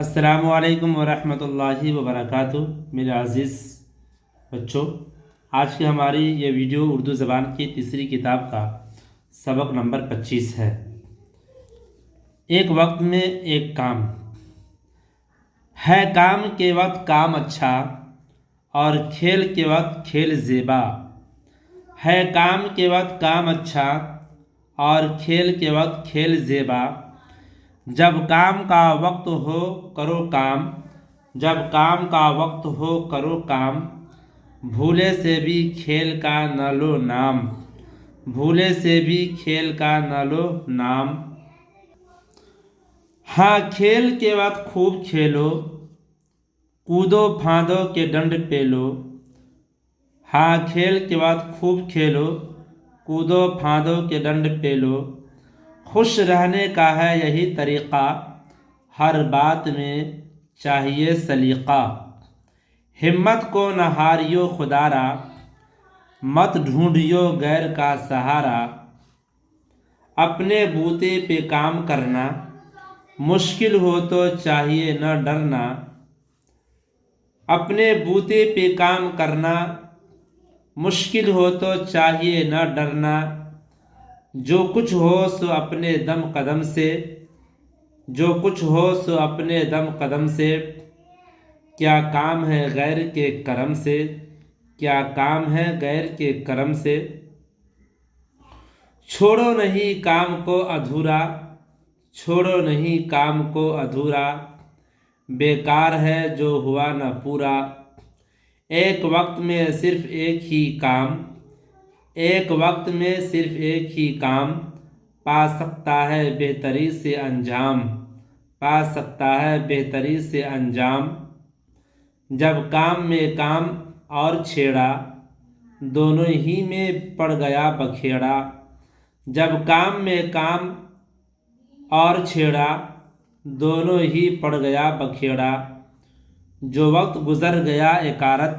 السلام علیکم ورحمۃ اللہ وبرکاتہ۔ میرے عزیز بچوں، آج کی ہماری یہ ویڈیو اردو زبان کی تیسری کتاب کا سبق نمبر 25 ہے۔ ایک وقت میں ایک کام ہے، کام کے وقت کام اچھا اور کھیل کے وقت کھیل زیبا ہے۔ کام کے وقت کام اچھا اور کھیل کے وقت کھیل زیبا، جب کام کا وقت ہو کرو کام، جب کام کا وقت ہو کرو کام، بھولے سے بھی کھیل کا نہ لو نام، بھولے سے بھی کھیل کا نہ لو نام۔ ہاں کھیل کے وقت خوب کھیلو، کودو پھاندو کے ڈنڈ پیلو۔ ہاں کھیل کے وقت خوب کھیلو، کودو پھاندو کے ڈنڈ پیلو۔ خوش رہنے کا ہے یہی طریقہ، ہر بات میں چاہیے سلیقہ۔ ہمت کو نہ ہاریو خدا را، مت ڈھونڈیو غیر کا سہارا۔ اپنے بوتے پہ کام کرنا، مشکل ہو تو چاہیے نہ ڈرنا۔ اپنے بوتے پہ کام کرنا، مشکل ہو تو چاہیے نہ ڈرنا۔ جو کچھ ہو سو اپنے دم قدم سے، جو کچھ ہو سو اپنے دم قدم سے۔ کیا کام ہے غیر کے کرم سے، کیا کام ہے غیر کے کرم سے۔ چھوڑو نہیں کام کو ادھورا، چھوڑو نہیں کام کو ادھورا، بیکار ہے جو ہوا نہ پورا۔ ایک وقت میں صرف ایک ہی کام، ایک وقت میں صرف ایک ہی کام، پا سکتا ہے بہتری سے انجام، پا سکتا ہے بہتری سے انجام۔ جب کام میں کام اور چھیڑا، دونوں ہی میں پڑ گیا بکھیڑا۔ جب کام میں کام اور چھیڑا، دونوں ہی پڑ گیا بکھیڑا۔ جو وقت گزر گیا اکارت،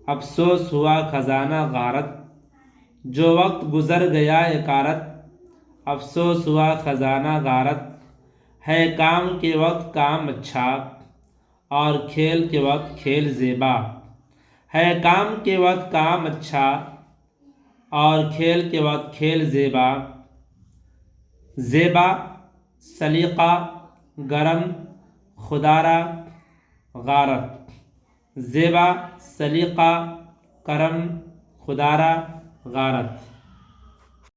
افسوس ہوا خزانہ غارت۔ جو وقت گزر گیا اکارت، افسوس ہوا خزانہ غارت۔ ہے کام کے وقت کام اچھا اور کھیل کے وقت کھیل زیبا، ہے کام کے وقت کام اچھا اور کھیل کے وقت کھیل زیبا۔ زیبا سلیقہ، گرم خدارہ غارت۔ زیبا سلیقہ، کرم خدارہ غارت۔